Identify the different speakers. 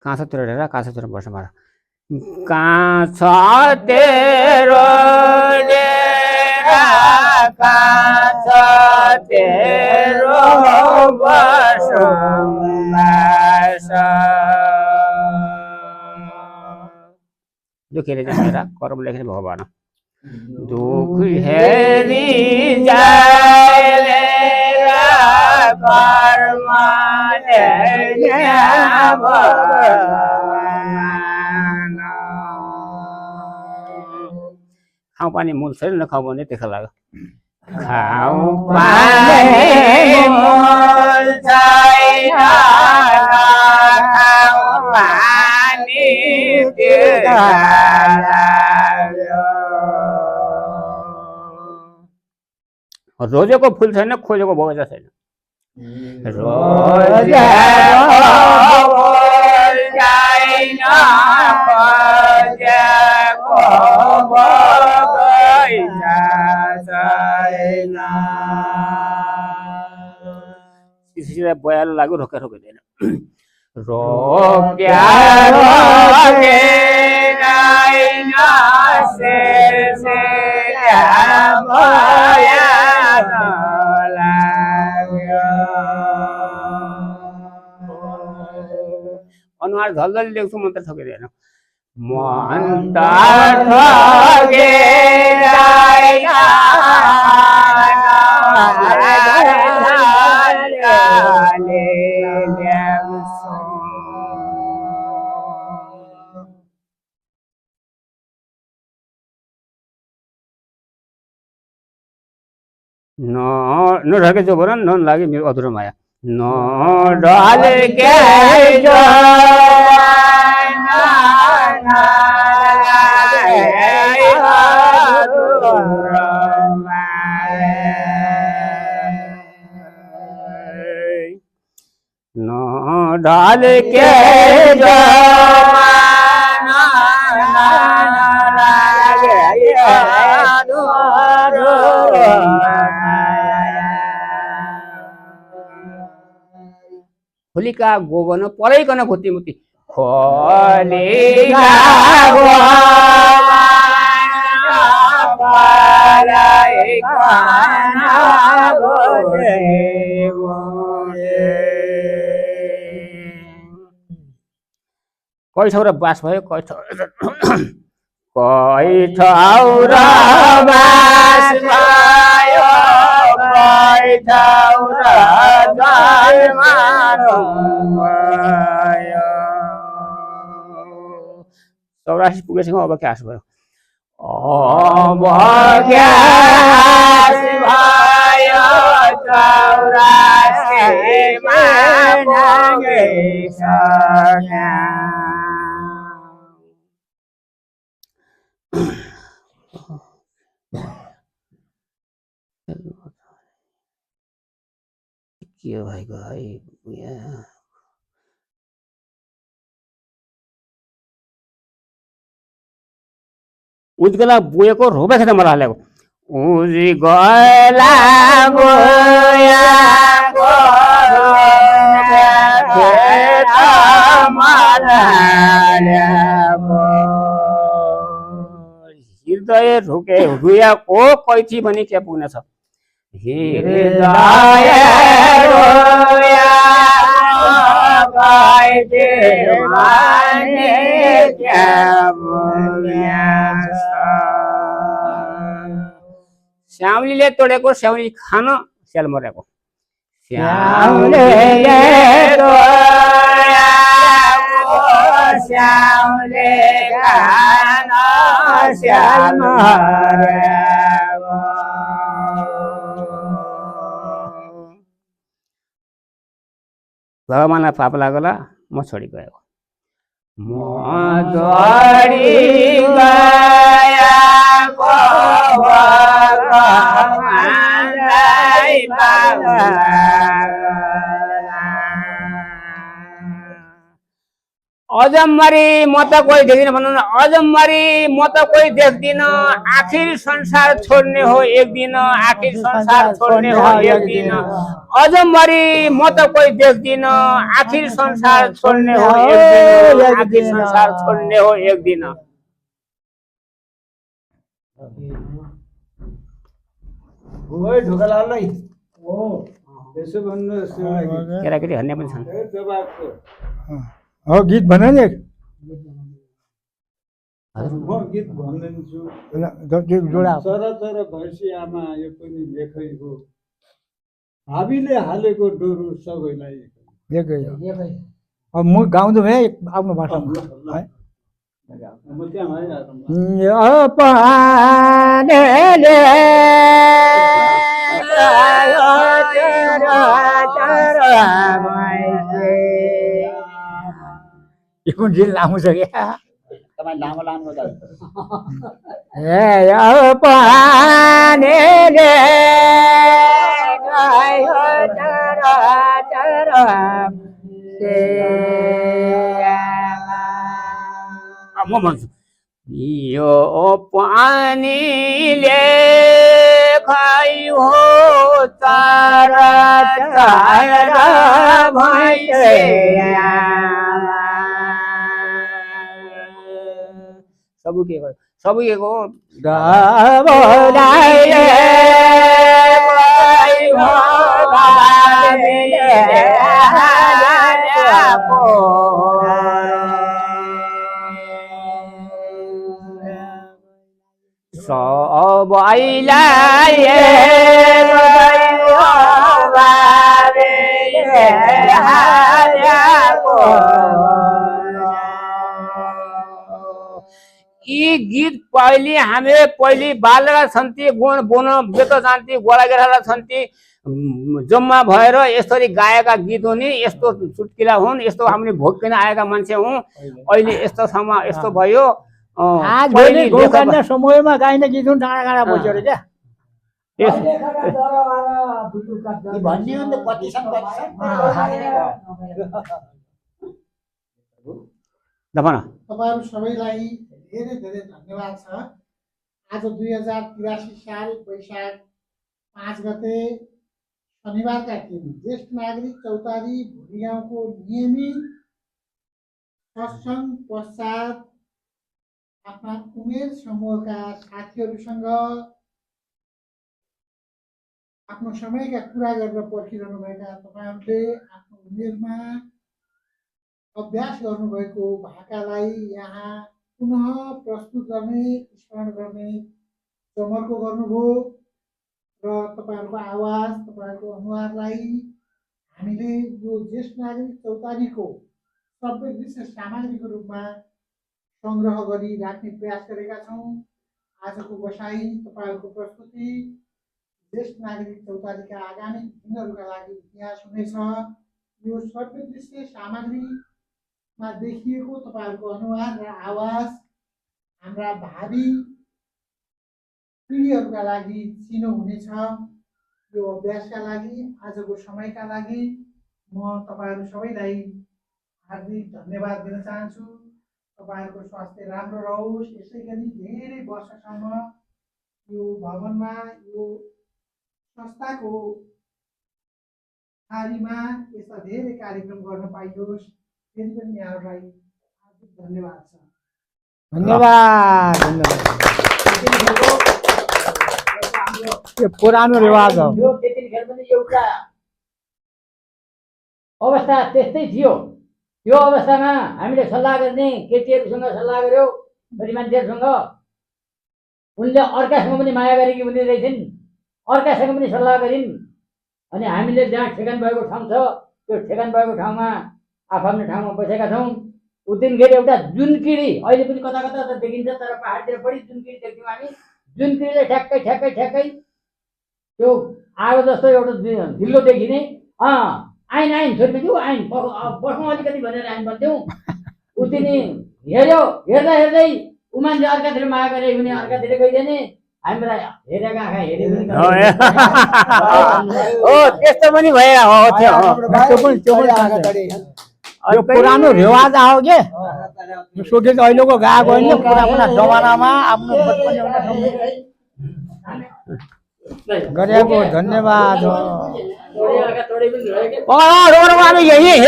Speaker 1: काँसोतिर हेरेर काँसोतिर बस्नु पर्छ। काँस तेरो डेरा काँस तेरो बसोबास दुखीले जानेर कर्म लेख्ने भगवान दुख हेरी जायले कर्म लेख्ने भगवान खाऊ पानी मूल छैन नखाऊ भने त्यखा लाग्यो खाऊ पानी मूल छैन खाऊ पानी त्यखा लाग्यो रोजेको फुल छैन खोजेको बगैँचा छैन रोजेको फुल छैन खोजेको बगैँचा छैन त्यसैले बयालो लाग्यो रोक्या रोकिँदैन रोक्या रोकिँदैन अनुहार झल्झल देख्छु मन त ठोकिँदैन मन त नढके जो भन न लागे मेरो अधुरो माया नढल्के जो नढल्के जो होलिका गोवन पराइकन खोती मुती होलिका कै ठाउँ र बास भयो कै ठाउँ र बास भयो कै ठाउँ र चौरासी पुगेसँग अब क्यास भयो अब क्यास भयो चौरासीमा पुगिसक्या के भएको है उजगला बोएको रोबे खेत मलाई हालेको उजगला बोएको खेत मलाई हृदय ढुके रुयाको कैथी भनी के पुग्नेछ हृदय रुयाको कैथी भनी के पुग्नेछ श्यामलीले तोडेको श्यामली खान स्याल मरेको श्यामलीले तोडेको श्यामले खान स्याल मरेको भगवानलाई पाप लागला म छोडी गएको म छोडी गएको भगवानलाई पाप लागला अजम्मरी म त कोही देख्दिन भन्नु न अजम्मरी म त कोही देख्दिन आखिर संसार छोड्ने हो एक दिन आखिर संसार छोड्ने हो एक दिन अजम्मरी म त कोही देख्दिन आखिर संसार छोड्ने हो एक दिन आखिर संसार छोड्ने हो एक दिन
Speaker 2: ओइ ढोकालाललाई ओ यसो भन्नुहोस्
Speaker 1: केटाकेटी हन्ने पनि छन्
Speaker 3: हो गीत भन नि
Speaker 2: म गीत भन्दिन्छु
Speaker 3: जोडा
Speaker 2: चरा चरा भैँसी आमा यो पनि लेखै हो हाबीले हालेको डोरो सबैलाई
Speaker 3: एकै हो अब म गाउँछु है आफ्नो भाषामा है
Speaker 2: म त्यहाँ भइरहेको
Speaker 3: यो पानीले यो कुन दिन लामो छ क्या
Speaker 2: तपाईँ लामो लामो
Speaker 3: ए यो पानीले
Speaker 1: म भन्छु यो पानीले खाइ हो तारा तारा भैँसे सबुकेको सबैलाई यी गीत पहिले बालेर छन्थे गुण बोन बेत जान्थे गोला गेरा छन्थे जम्मा भएर यसरी गाएका गीत हो नि यस्तो चुटकिला हुन् यस्तो हामीले भोगिकन आएका मान्छे हौँ अहिले यस्तो ठाउँमा यस्तो भयो
Speaker 3: समयमा गाइने गीत हुन् डाँडा डाँडा बस्यो अरे क्या
Speaker 4: तपाईहरु सबैलाई धेरै धेरै धन्यवाद छ आज 2083 साल वैशाख 5 गते शनिबारका दिन ज्येष्ठ नागरिक चौतारी भोली गाउँको नियमित सत्संग पश्चात आफ्ना उमेर समूहका साथीहरूसँग आफ्नो समयका कुरा गरेर पर्खिरहनुभएका तपाईहरुले आफ्नो उमेरमा अभ्यास गर्नुभएको भाकालाई यहाँ पुनः प्रस्तुत गर्ने स्मरण गर्ने जमर्को गर्नुभयो र तपाईहरुको आवाज तपाईहरुको अनुहारलाई हामीले यो ज्येष्ठ नागरिक चौतारीको सर्वदृश्य सामग्रीको रूपमा संग्रह गरी राख्ने प्रयास गरेका छौँ। आजको बसाई तपाईहरुको प्रस्तुति ज्येष्ठ नागरिक चौतारीका आगामी दिनहरूका लागि इतिहास हुनेछ। यो सर्वदृश्य सामग्रीमा देखिएको तपाईहरुको अनुहार र आवाज हाम्रा भावी पिढीहरूका लागि चिनो हुनेछ। यो अभ्यासका लागि आजको समयका लागि म तपाईहरु सबैलाई हार्दिक धन्यवाद दिन चाहन्छु। तपाईहरुको स्वास्थ्य राम्रो रहोस्। यसैगरी धेरै वर्षसम्म यो भवनमा यो संस्थाको थारीमा यस्ता धेरै कार्यक्रम गर्न पाइयोस्। फेरि पनि यहाँहरूलाई हार्दिक धन्यवाद छ।
Speaker 3: धन्यवाद यो पुरानो रिवाज हो।
Speaker 5: त्यतिखेर पनि एउटा अवस्था त्यस्तै थियो। त्यो अवस्थामा हामीले सल्लाह गर्ने केटीहरूसँग सल्लाह गर्यो छोरी मान्छेहरूसँग। उनले अर्कासँग पनि माया गरेकी हुँदै रहेछन्, अर्कासँग पनि सल्लाह गरिन्। अनि हामीले जहाँ ठेगान भएको ठाउँ छ त्यो ठेगान भएको ठाउँमा आफ्नो ठाउँमा बसेका छौँ। उदिनखेरि एउटा जुनकिडी अहिले पनि कता कता त देखिन्छ, तर पहाडतिर बढी जुनकिडी देख्थ्यौँ हामी। जुनकिडीले ठ्याक्कै ठ्याक्कै ठ्याक्कै त्यो आगो जस्तो एउटा ढिलो देखिने आइन आइन छोरीमान्छे आइन बस्नु अलिकति भनेर हामी भन्थ्यौँ। उतिनी हेऱ्यो, हेर्दा हेर्दै ऊ मान्छे अर्कातिर माया गरे भने अर्कातिर गइदिने। हामीलाई हेरेका आँखा हेरे
Speaker 1: त्यस्तो पनि भएर हो।
Speaker 3: यो पुरानो रिवाज आयो के यो सोकेको अहिलेको गाएको होइन पुरानो जमानामा आफ्नो बचपन गरेको धन्यवाद
Speaker 5: तोडी पनि रह्यो के
Speaker 1: यही